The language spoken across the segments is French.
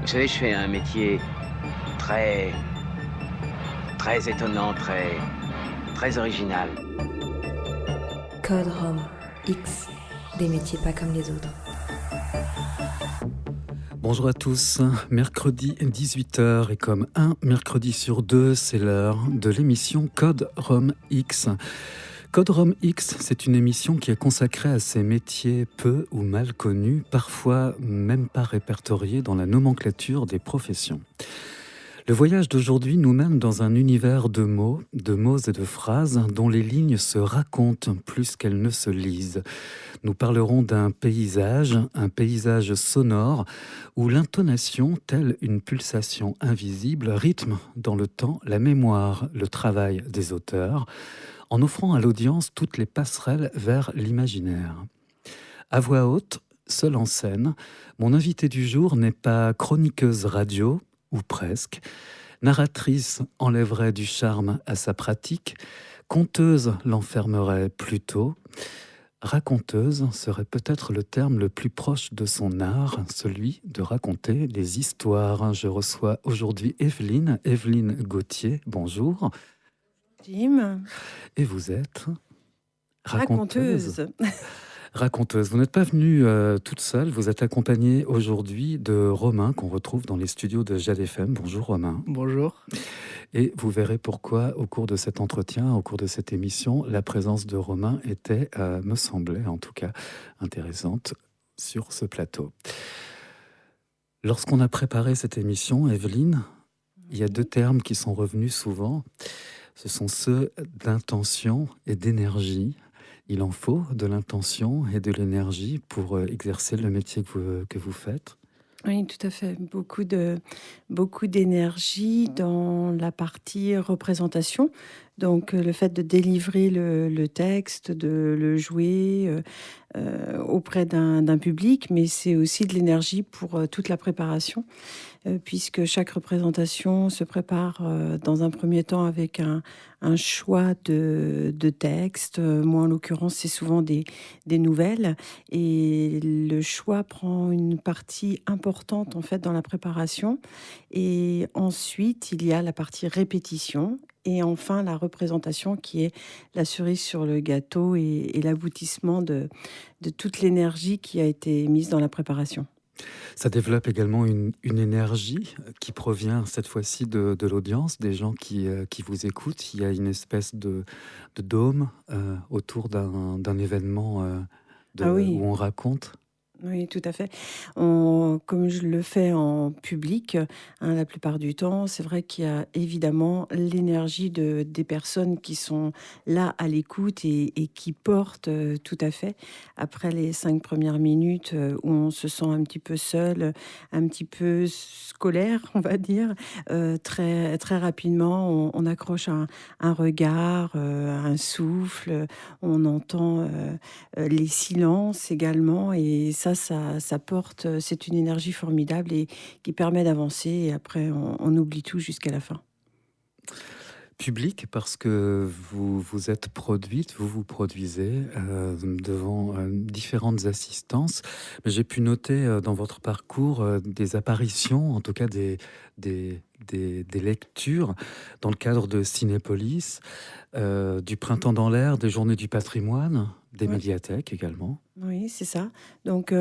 Vous savez, je fais un métier très, très étonnant, très original. Code Rome X, des métiers pas comme les autres. Bonjour à tous, mercredi 18h et comme un mercredi sur deux, c'est l'heure de l'émission Code Rome X. Code Rome X, c'est une émission qui est consacrée à ces métiers peu ou mal connus, parfois même pas répertoriés dans la nomenclature des professions. Le voyage d'aujourd'hui nous mène dans un univers de mots et de phrases dont les lignes se racontent plus qu'elles ne se lisent. Nous parlerons d'un paysage, un paysage sonore, où l'intonation, telle une pulsation invisible, rythme dans le temps la mémoire, le travail des auteurs, en offrant à l'audience toutes les passerelles vers l'imaginaire. À voix haute, seule en scène, mon invité du jour n'est pas chroniqueuse radio, ou presque. Narratrice enlèverait du charme à sa pratique, conteuse l'enfermerait plutôt. Raconteuse serait peut-être le terme le plus proche de son art, celui de raconter les histoires. Je reçois aujourd'hui Evelyne Gauthier. Bonjour. Jim. Et vous êtes raconteuse. Raconteuse. Vous n'êtes pas venue toute seule, vous êtes accompagnée aujourd'hui de Romain, qu'on retrouve dans les studios de Jade FM. Bonjour Romain. Bonjour. Et vous verrez pourquoi, au cours de cet entretien, au cours de cette émission, la présence de Romain était, me semblait en tout cas, intéressante sur ce plateau. Lorsqu'on a préparé cette émission, Evelyne, il y a deux termes qui sont revenus souvent. Ce sont ceux d'intention et d'énergie. Il en faut de l'intention et de l'énergie pour exercer le métier que vous faites. Oui, tout à fait. Beaucoup d'énergie dans la partie représentation. Donc, le fait de délivrer le texte, de le jouer auprès d'un public, mais c'est aussi de l'énergie pour toute la préparation, puisque chaque représentation se prépare dans un premier temps avec un choix de texte. Moi, en l'occurrence, c'est souvent des nouvelles. Et le choix prend une partie importante, en fait, dans la préparation. Et ensuite, il y a la partie répétition. Et enfin, la représentation qui est la cerise sur le gâteau et l'aboutissement de toute l'énergie qui a été mise dans la préparation. Ça développe également une énergie qui provient cette fois-ci de l'audience, des gens qui vous écoutent. Il y a une espèce de dôme autour d'un événement Oui. où on raconte. Oui, tout à fait. Comme je le fais en public, la plupart du temps, c'est vrai qu'il y a évidemment l'énergie des personnes qui sont là à l'écoute et qui portent tout à fait. Après les 5 premières minutes où on se sent un petit peu seul, un petit peu scolaire, on va dire, très, très rapidement, on accroche un regard, un souffle, on entend les silences également, et ça porte, c'est une énergie formidable et qui permet d'avancer, et après on oublie tout jusqu'à la fin. Public, parce que vous êtes produite, vous produisez devant différentes assistances. Mais j'ai pu noter dans votre parcours des apparitions, en tout cas des lectures dans le cadre de Cinépolis, du Printemps dans l'air, des Journées du patrimoine, des médiathèques également. Oui, c'est ça. Donc,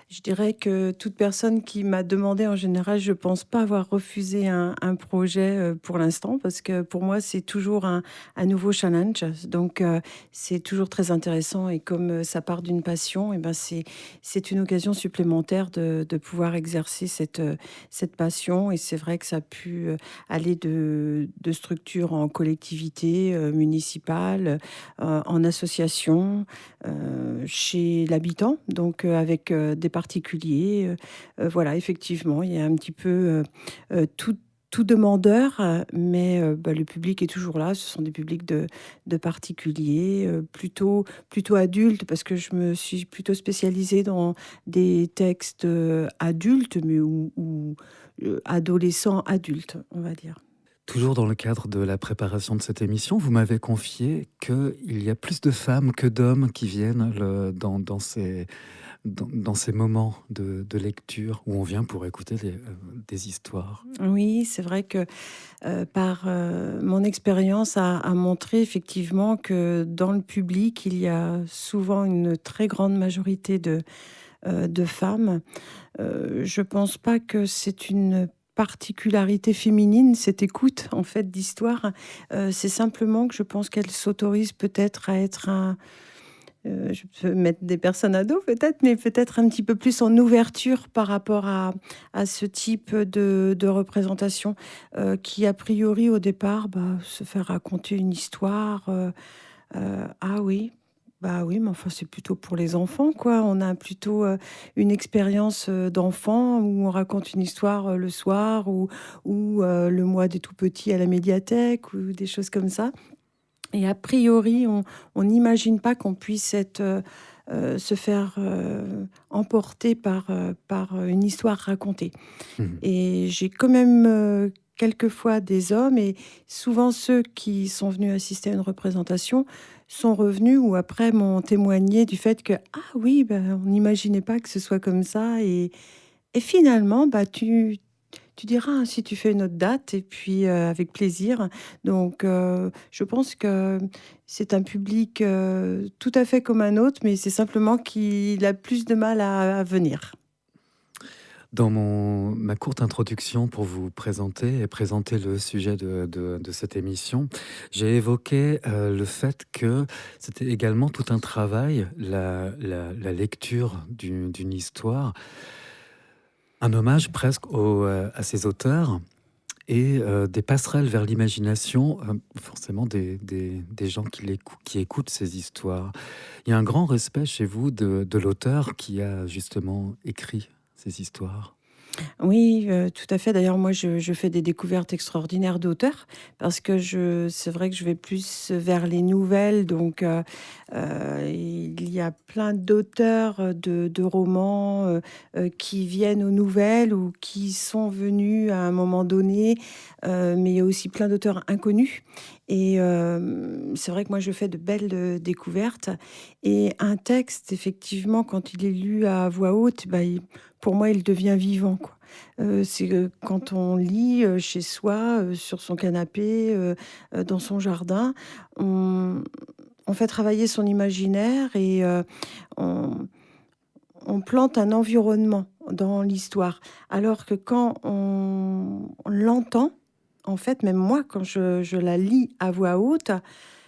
je dirais que toute personne qui m'a demandé, en général, je pense pas avoir refusé un projet pour l'instant, parce que pour moi, c'est toujours un nouveau challenge. Donc, c'est toujours très intéressant, et comme ça part d'une passion, et ben c'est une occasion supplémentaire de pouvoir exercer cette passion. Et c'est vrai que ça a pu aller de structures en collectivité municipale, en association, chez l'habitant, donc avec des particuliers. Voilà, effectivement, il y a un petit peu tout demandeur, mais le public est toujours là. Ce sont des publics de particuliers, plutôt adultes, parce que je me suis plutôt spécialisée dans des textes adultes, mais ou adolescents adultes, on va dire. Toujours dans le cadre de la préparation de cette émission, vous m'avez confié qu'il y a plus de femmes que d'hommes qui viennent dans dans ces moments de lecture où on vient pour écouter des histoires? Oui, c'est vrai que mon expérience a montré effectivement que dans le public, il y a souvent une très grande majorité de femmes. Je pense pas que c'est une particularité féminine, cette écoute en fait d'histoire. C'est simplement que je pense qu'elles s'autorisent peut-être à être je peux mettre des personnes à dos peut-être, mais peut-être un petit peu plus en ouverture par rapport à ce type de représentation, qui a priori au départ, se faire raconter une histoire, ah oui, bah oui, mais enfin c'est plutôt pour les enfants quoi. On a plutôt, une expérience, d'enfant où on raconte une histoire, le soir ou le mois des tout petits à la médiathèque ou des choses comme ça. Et a priori, on n'imagine pas qu'on puisse être, se faire, emporter par une histoire racontée. Mmh. Et j'ai quand même, quelquefois des hommes et souvent ceux qui sont venus assister à une représentation sont revenus ou après m'ont témoigné du fait que: «Ah oui, ben, on n'imaginait pas que ce soit comme ça et finalement, bah, tu diras, hein, si tu fais une autre date et puis, avec plaisir. Donc, je pense que c'est un public, tout à fait comme un autre, mais c'est simplement qu'il a plus de mal à venir. Dans ma courte introduction pour vous présenter et présenter le sujet de cette émission, j'ai évoqué le fait que c'était également tout un travail, la lecture d'une histoire, un hommage presque à ces auteurs et des passerelles vers l'imagination, forcément des gens qui écoutent ces histoires. Il y a un grand respect chez vous de l'auteur qui a justement écrit ces histoires. Oui, tout à fait. D'ailleurs, moi, je fais des découvertes extraordinaires d'auteurs parce que c'est vrai que je vais plus vers les nouvelles. Donc, il y a plein d'auteurs, de romans, qui viennent aux nouvelles ou qui sont venus à un moment donné, mais il y a aussi plein d'auteurs inconnus et c'est vrai que moi, je fais de belles, découvertes et un texte, effectivement, quand il est lu à voix haute, pour moi, il devient vivant, quoi. C'est, quand on lit, chez soi, sur son canapé, dans son jardin, on on fait travailler son imaginaire et on on plante un environnement dans l'histoire. Alors que quand on l'entend, en fait, même moi, quand je la lis à voix haute,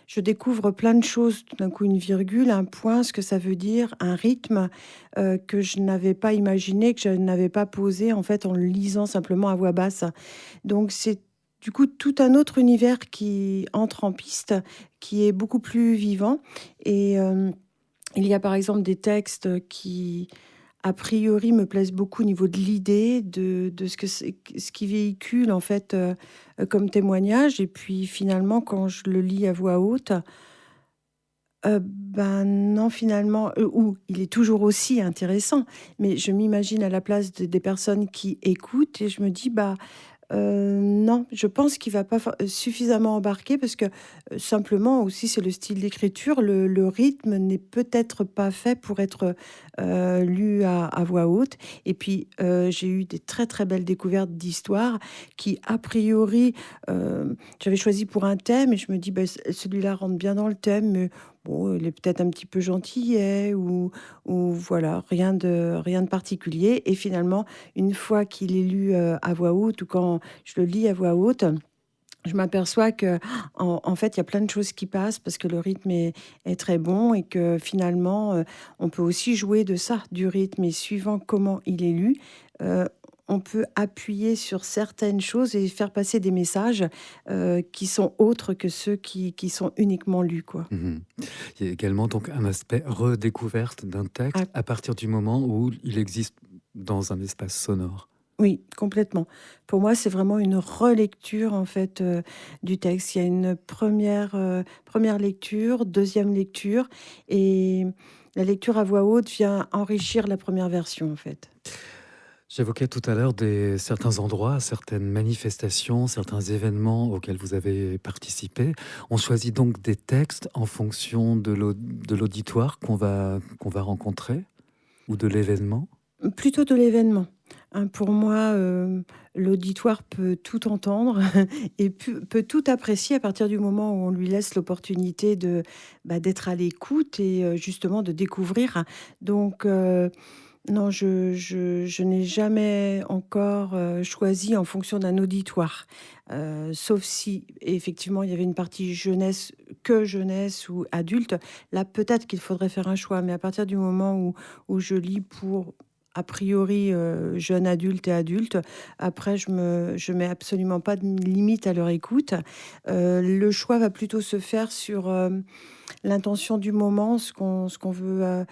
je découvre plein de choses. Tout d'un coup, une virgule, un point, ce que ça veut dire, un rythme, que je n'avais pas imaginé, que je n'avais pas posé, en fait, en le lisant simplement à voix basse. Donc c'est, du coup, tout un autre univers qui entre en piste, qui est beaucoup plus vivant et il y a, par exemple, des textes qui, a priori, me plaisent beaucoup au niveau de l'idée, de ce que c'est ce qu'ils véhiculent, en fait, comme témoignage et puis, finalement, quand je le lis à voix haute, ben, non, finalement, ou il est toujours aussi intéressant, mais je m'imagine à la place de des personnes qui écoutent et je me dis: non, je pense qu'il va pas suffisamment embarquer parce que, simplement aussi c'est le style d'écriture, le rythme n'est peut-être pas fait pour être, lu à voix haute et puis, j'ai eu des très, très belles découvertes d'histoires qui a priori, j'avais choisi pour un thème et je me dis: «Bah, celui-là rentre bien dans le thème, mais bon, il est peut-être un petit peu gentillet» ou voilà, rien de particulier et finalement, une fois qu'il est lu, à voix haute ou quand je le lis à voix haute, je m'aperçois que en fait, il y a plein de choses qui passent parce que le rythme est très bon et que finalement, on peut aussi jouer de ça, du rythme et suivant comment il est lu, heu, on peut appuyer sur certaines choses et faire passer des messages, qui sont autres que ceux qui sont uniquement lus, quoi. Mmh. Il y a également donc un aspect redécouverte d'un texte Ah à partir du moment où il existe dans un espace sonore. oui, complètement. Pour moi, c'est vraiment une relecture, en fait, du texte. Il y a une première lecture, deuxième lecture et la lecture à voix haute vient enrichir la première version, en fait. J'évoquais tout à l'heure certains endroits, certaines manifestations, certains événements auxquels vous avez participé. On choisit donc des textes en fonction de l'auditoire qu'on va rencontrer. ou de l'événement? Plutôt de l'événement. Hein, pour moi, l'auditoire peut tout entendre et peut tout apprécier à partir du moment où on lui laisse l'opportunité d'être à l'écoute et justement de découvrir. Donc, non, je n'ai jamais encore choisi en fonction d'un auditoire. Sauf si effectivement il y avait une partie jeunesse ou adulte. Là, peut-être qu'il faudrait faire un choix, mais à partir du moment où je lis pour a priori jeunes adultes et adultes, après je mets absolument pas de limite à leur écoute. Le choix va plutôt se faire sur l'intention du moment, ce qu'on veut.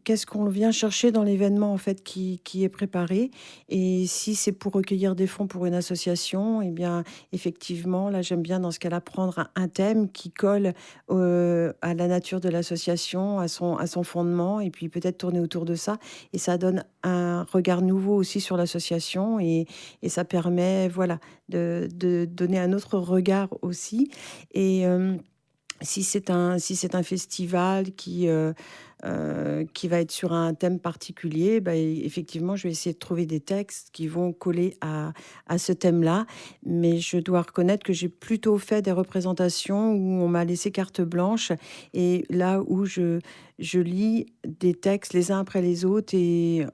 Qu'est-ce qu'on vient chercher dans l'événement en fait qui est préparé? Et si c'est pour recueillir des fonds pour une association, eh bien effectivement, là j'aime bien dans ce cas-là prendre un thème qui colle à la nature de l'association, à son fondement, et puis peut-être tourner autour de ça. Et ça donne un regard nouveau aussi sur l'association et ça permet voilà, de donner un autre regard aussi. Et si c'est un festival qui va être sur un thème particulier, bah, effectivement, je vais essayer de trouver des textes qui vont coller à ce thème-là. Mais je dois reconnaître que j'ai plutôt fait des représentations où on m'a laissé carte blanche et là où je lis des textes les uns après les autres et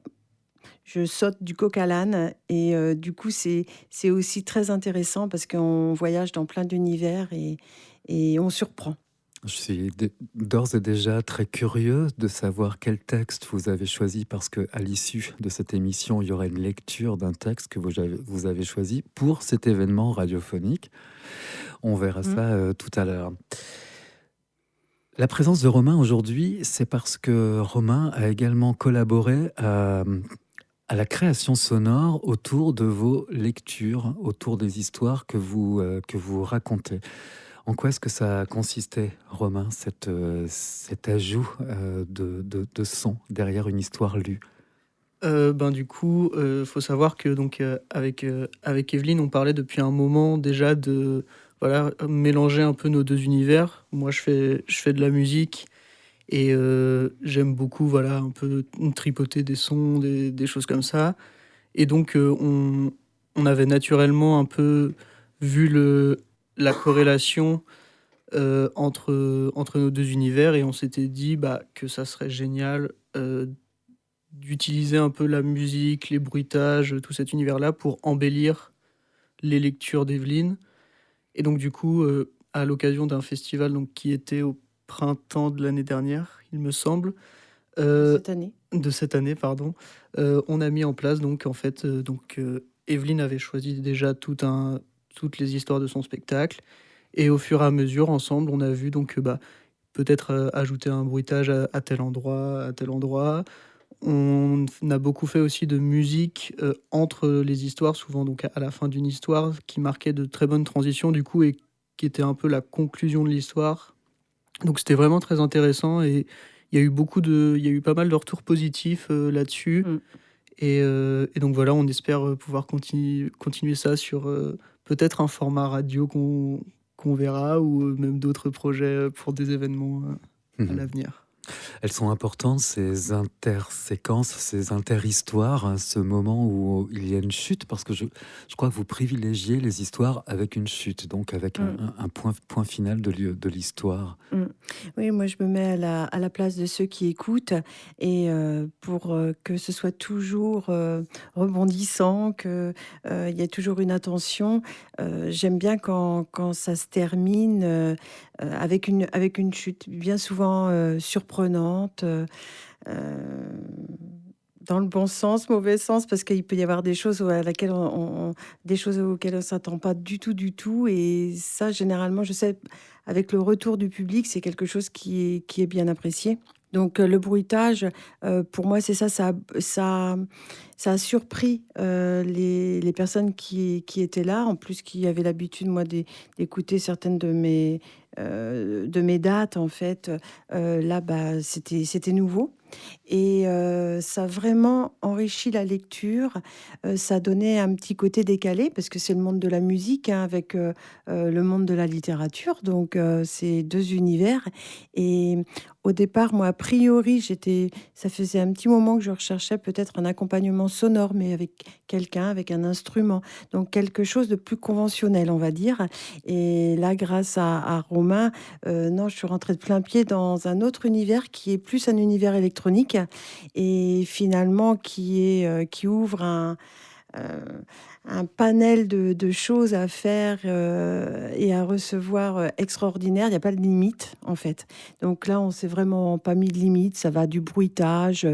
je saute du coq à l'âne. Et du coup, c'est aussi très intéressant parce qu'on voyage dans plein d'univers et on surprend. Je suis d'ores et déjà très curieux de savoir quel texte vous avez choisi parce que à l'issue de cette émission, il y aura une lecture d'un texte que vous avez choisi pour cet événement radiophonique. On verra Mm. ça tout à l'heure. La présence de Romain aujourd'hui, c'est parce que Romain a également collaboré à la création sonore autour de vos lectures, autour des histoires que vous racontez. En quoi est-ce que ça consistait, Romain, cet ajout de son derrière une histoire lue? Du coup, faut savoir que avec Evelyne, on parlait depuis un moment déjà de voilà, mélanger un peu nos deux univers. Moi, je fais de la musique et j'aime beaucoup voilà, un peu tripoter des sons, des choses comme ça. Et donc, on avait naturellement un peu vu la corrélation entre nos deux univers et on s'était dit bah, que ça serait génial d'utiliser un peu la musique, les bruitages, tout cet univers-là pour embellir les lectures d'Evelyne. Et donc du coup, à l'occasion d'un festival donc, qui était au printemps de l'année dernière, il me semble, Cette année. de cette année, pardon, on a mis en place donc en fait, Evelyne avait choisi déjà toutes les histoires de son spectacle. Et au fur et à mesure, ensemble, on a vu donc bah, peut-être ajouter un bruitage à tel endroit, à tel endroit. On a beaucoup fait aussi de musique entre les histoires, souvent donc à la fin d'une histoire, qui marquait de très bonnes transitions du coup et qui était un peu la conclusion de l'histoire. Donc c'était vraiment très intéressant et il y a eu pas mal de retours positifs là-dessus. Mm. Et donc voilà, on espère pouvoir continuer ça sur peut-être un format radio qu'on verra ou même d'autres projets pour des événements à l'avenir. Elles sont importantes, ces interséquences, ces interhistoires, hein, ce moment où il y a une chute, parce que je crois que vous privilégiez les histoires avec une chute, donc avec Mm. un point final de l'histoire. Mm. Oui, moi je me mets à la place de ceux qui écoutent et pour que ce soit toujours rebondissant, que il y a toujours une attention. J'aime bien quand ça se termine avec une chute bien souvent surprenante. Euh, dans le bon sens, mauvais sens, parce qu'il peut y avoir des choses des choses auxquelles on s'attend pas du tout. Et ça, généralement, je sais, avec le retour du public, c'est quelque chose qui est bien apprécié. Donc le bruitage, pour moi, c'est ça, ça a surpris les personnes qui étaient là, en plus qui avaient l'habitude, moi, d'écouter certaines de mes dates, en fait. Là, bah, c'était nouveau. Et ça a vraiment enrichi la lecture. Ça a donné un petit côté décalé parce que c'est le monde de la musique, hein, avec le monde de la littérature. Donc, c'est deux univers. Et au départ, moi, a priori, ça faisait un petit moment que je recherchais peut-être un accompagnement sonore, mais avec quelqu'un, avec un instrument. Donc, quelque chose de plus conventionnel, on va dire. Et là, grâce à Romain, non, je suis rentrée de plein pied dans un autre univers qui est plus un univers électronique et finalement qui ouvre euh, un panel de choses à faire et à recevoir extraordinaire. Il n'y a pas de limite, en fait. Donc là, on s'est vraiment pas mis de limite. Ça va du bruitage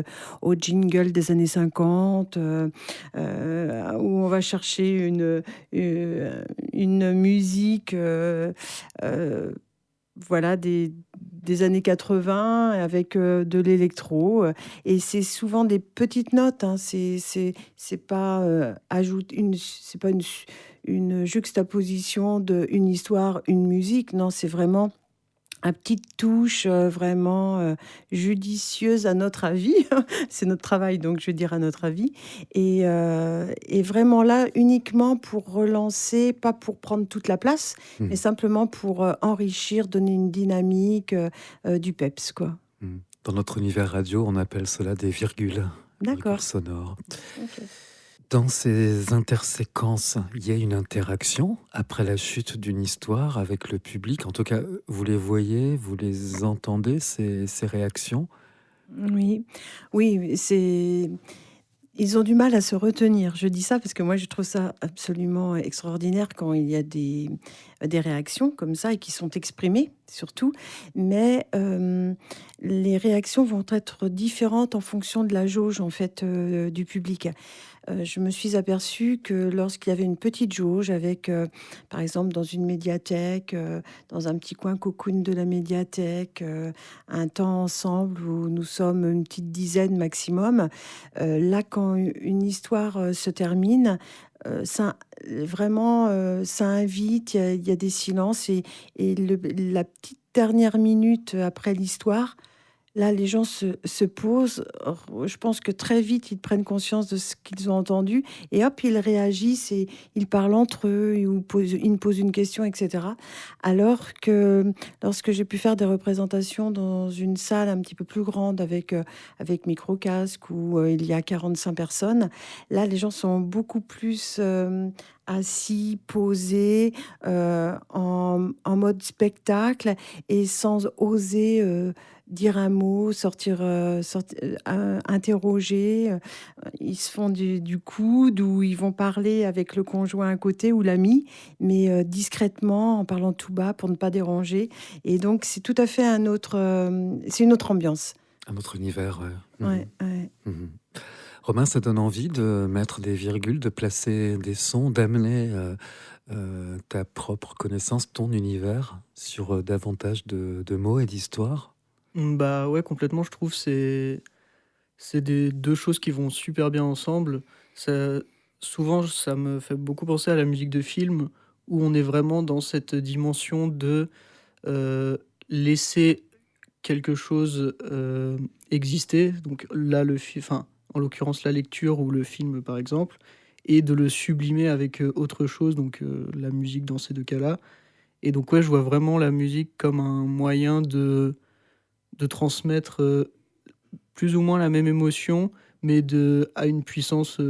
au jingle des années 50, où on va chercher une musique euh, voilà, des années 80 avec de l'électro. Et c'est souvent des petites notes. Hein, c'est pas, c'est pas une juxtaposition d'une histoire, une musique. Non, c'est vraiment une petite touche vraiment judicieuse à notre avis. C'est notre travail, donc je vais dire à notre avis. Et vraiment là, uniquement pour relancer, pas pour prendre toute la place, mais Mhm. simplement pour enrichir, donner une dynamique, du peps, quoi. Mhm. Dans notre univers radio, on appelle cela des virgules D'accord. sonores. Ok. Dans ces interséquences, il y a une interaction après la chute d'une histoire avec le public. En tout cas, vous les voyez, vous les entendez, ces réactions. Oui, oui, c'est. Ils ont du mal à se retenir. Je dis ça parce que moi, je trouve ça absolument extraordinaire quand il y a des réactions comme ça et qui sont exprimées, surtout. Mais les réactions vont être différentes en fonction de la jauge, en fait, du public. Je me suis aperçue que lorsqu'il y avait une petite jauge avec, par exemple, dans une médiathèque, dans un petit coin cocoon de la médiathèque, un temps ensemble où nous sommes une petite dizaine maximum, là, quand une histoire se termine, ça, vraiment, ça invite, il y a des silences et la petite dernière minute après l'histoire, là, les gens se posent. Je pense que très vite, ils prennent conscience de ce qu'ils ont entendu et hop, ils réagissent et ils parlent entre eux, ils me posent une question, etc. Alors que lorsque j'ai pu faire des représentations dans une salle un petit peu plus grande avec micro-casque où il y a 45 personnes, là, les gens sont beaucoup plus assis, posés, en mode spectacle et sans oser dire un mot, interroger. Ils se font du coude ou ils vont parler avec le conjoint à côté ou l'ami, mais discrètement, en parlant tout bas pour ne pas déranger. Et donc, c'est tout à fait c'est une autre ambiance. Un autre univers. Ouais, ouais. Mhm. Romain, ça donne envie de mettre des virgules, de placer des sons, d'amener ta propre connaissance, ton univers sur davantage de mots et d'histoires. Bah ouais, complètement, je trouve c'est des deux choses qui vont super bien ensemble. Ça, souvent, ça me fait beaucoup penser à la musique de film où on est vraiment dans cette dimension de euh, laisser quelque chose exister. Donc là, enfin, en l'occurrence, la lecture ou le film, par exemple, et de le sublimer avec autre chose, donc la musique dans ces deux cas-là. Et donc, ouais, je vois vraiment la musique comme un moyen de transmettre plus ou moins la même émotion, mais à une puissance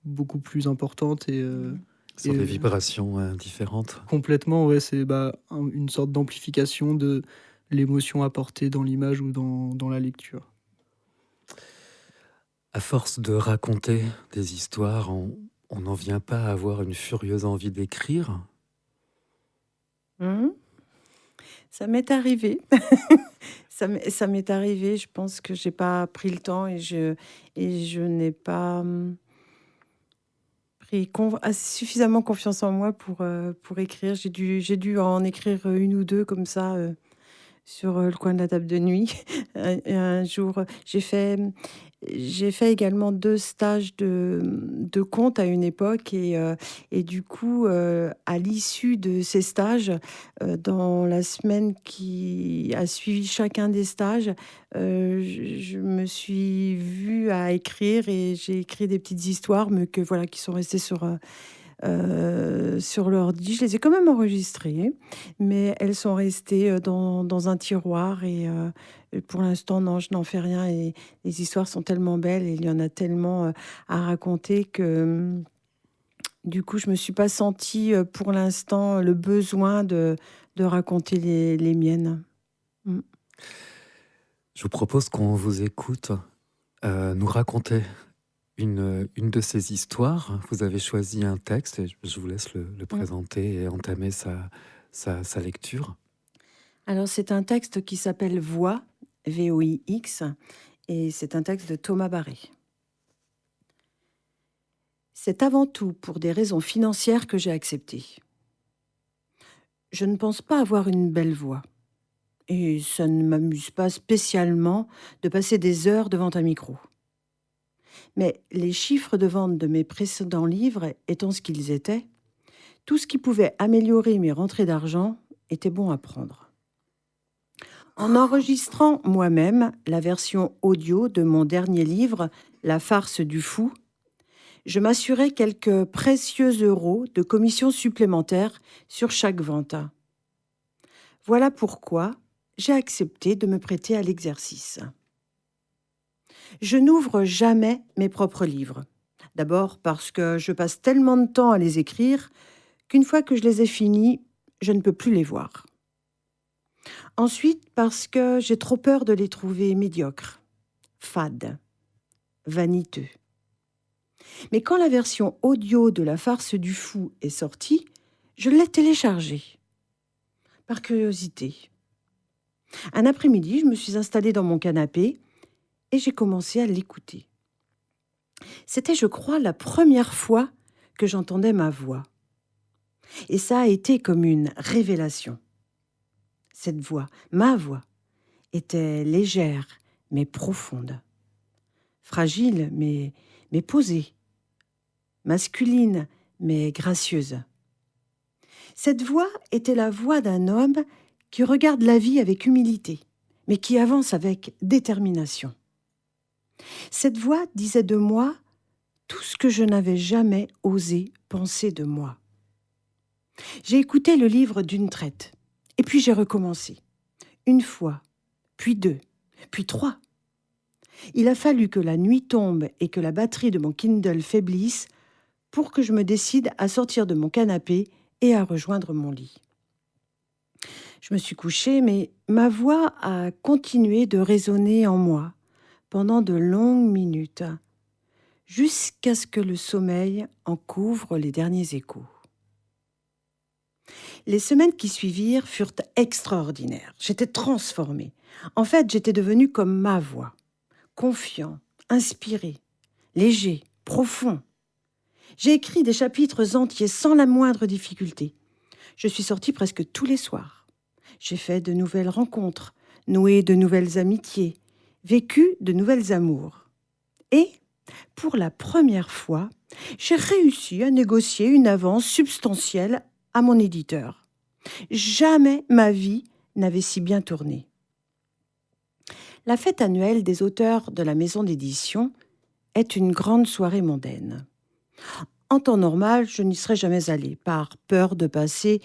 beaucoup plus importante Sur et des vibrations différentes. complètement, ouais, c'est bah, une sorte d'amplification de l'émotion apportée dans l'image ou dans la lecture. À force de raconter des histoires, on n'en vient pas à avoir une furieuse envie d'écrire. Mhm. Ça m'est arrivé. Ça m'est arrivé. Je pense que j'ai pas pris le temps et je n'ai pas pris suffisamment confiance en moi pour écrire. J'ai dû en écrire une ou deux comme ça, le coin de la table de nuit. Un jour, j'ai fait également 2 stages de conte à une époque et du coup, à l'issue de ces stages, dans la semaine qui a suivi chacun des stages, je me suis vue à écrire et j'ai écrit des petites histoires, mais voilà, qui sont restées sur l'ordi. Je les ai quand même enregistrées, mais elles sont restées dans un tiroir et pour l'instant, non, je n'en fais rien. Et les histoires sont tellement belles et il y en a tellement à raconter que du coup, je me suis pas sentie pour l'instant le besoin de raconter les miennes. Mm. Je vous propose qu'on vous écoute nous raconter une de ces histoires. Vous avez choisi un texte et je vous laisse le présenter et entamer sa lecture. Alors, c'est un texte qui s'appelle Voix, Voix, et c'est un texte de Thomas Barré. C'est avant tout pour des raisons financières que j'ai accepté. Je ne pense pas avoir une belle voix. Et ça ne m'amuse pas spécialement de passer des heures devant un micro. Mais les chiffres de vente de mes précédents livres étant ce qu'ils étaient, tout ce qui pouvait améliorer mes rentrées d'argent était bon à prendre. En enregistrant moi-même la version audio de mon dernier livre, La farce du fou, je m'assurais quelques précieux euros de commission supplémentaire sur chaque vente. Voilà pourquoi j'ai accepté de me prêter à l'exercice. Je n'ouvre jamais mes propres livres. D'abord parce que je passe tellement de temps à les écrire qu'une fois que je les ai finis, je ne peux plus les voir. Ensuite parce que j'ai trop peur de les trouver médiocres, fades, vaniteux. Mais quand la version audio de La farce du fou est sortie, je l'ai téléchargée. Par curiosité. Un après-midi, je me suis installée dans mon canapé et j'ai commencé à l'écouter. C'était, je crois, la première fois que j'entendais ma voix. Et ça a été comme une révélation. Cette voix, ma voix, était légère mais profonde. Fragile mais posée. Masculine mais gracieuse. Cette voix était la voix d'un homme qui regarde la vie avec humilité, mais qui avance avec détermination. Cette voix disait de moi tout ce que je n'avais jamais osé penser de moi. J'ai écouté le livre d'une traite, et puis j'ai recommencé. Une fois, puis 2, puis 3. Il a fallu que la nuit tombe et que la batterie de mon Kindle faiblisse pour que je me décide à sortir de mon canapé et à rejoindre mon lit. Je me suis couchée, mais ma voix a continué de résonner en moi pendant de longues minutes, jusqu'à ce que le sommeil en couvre les derniers échos. Les semaines qui suivirent furent extraordinaires. J'étais transformée. En fait, j'étais devenue comme ma voix, confiant, inspiré, léger, profond. J'ai écrit des chapitres entiers sans la moindre difficulté. Je suis sortie presque tous les soirs. J'ai fait de nouvelles rencontres, noué de nouvelles amitiés, vécu de nouvelles amours. Et, pour la première fois, j'ai réussi à négocier une avance substantielle à mon éditeur. Jamais ma vie n'avait si bien tourné. La fête annuelle des auteurs de la maison d'édition est une grande soirée mondaine. En temps normal, je n'y serais jamais allée, par peur de passer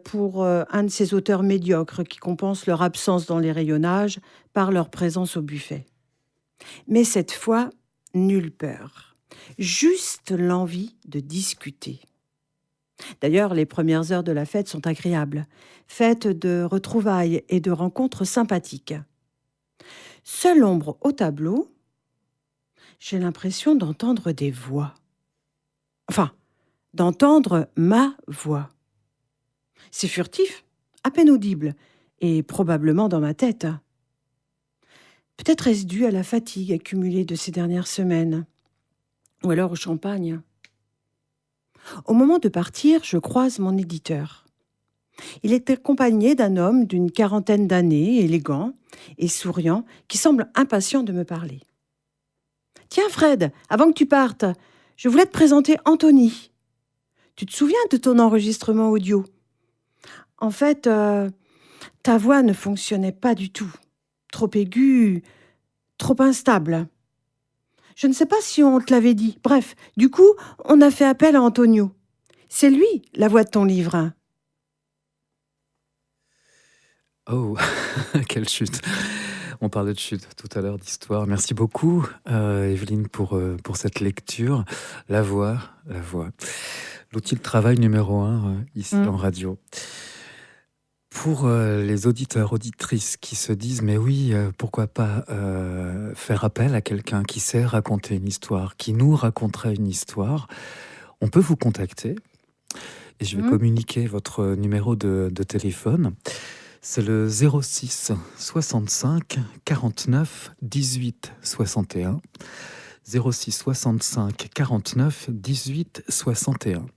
pour un de ces auteurs médiocres qui compensent leur absence dans les rayonnages par leur présence au buffet. Mais cette fois, nulle peur. Juste l'envie de discuter. D'ailleurs, les premières heures de la fête sont agréables, faites de retrouvailles et de rencontres sympathiques. Seule ombre au tableau, j'ai l'impression d'entendre des voix. Enfin, d'entendre ma voix. C'est furtif, à peine audible, et probablement dans ma tête. Peut-être est-ce dû à la fatigue accumulée de ces dernières semaines, ou alors au champagne. Au moment de partir, je croise mon éditeur. Il est accompagné d'un homme d'une quarantaine d'années, élégant et souriant, qui semble impatient de me parler. « Tiens Fred, avant que tu partes, je voulais te présenter Anthony. Tu te souviens de ton enregistrement audio ? En fait, ta voix ne fonctionnait pas du tout. Trop aiguë, trop instable. Je ne sais pas si on te l'avait dit. Bref, du coup, on a fait appel à Antonio. C'est lui, la voix de ton livre. » Oh, quelle chute! On parlait de chute tout à l'heure, d'histoire. Merci beaucoup, Evelyne, pour cette lecture. La voix, l'outil de travail numéro 1 ici en radio. Pour les auditeurs, auditrices qui se disent « mais oui, pourquoi pas faire appel à quelqu'un qui sait raconter une histoire, qui nous raconterait une histoire », on peut vous contacter et je vais communiquer votre numéro de téléphone. C'est le 06 65 49 18 61. 06 65 49 18 61.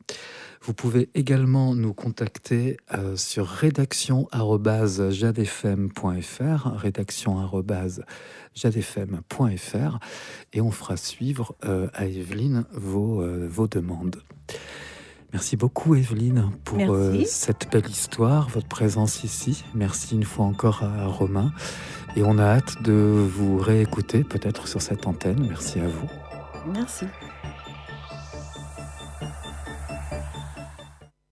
Vous pouvez également nous contacter sur rédaction@jadefm.fr, rédaction@jadefm.fr, et on fera suivre à Evelyne vos demandes. Merci beaucoup Evelyne pour cette belle histoire, votre présence ici. Merci une fois encore à Romain. Et on a hâte de vous réécouter peut-être sur cette antenne. Merci à vous. Merci.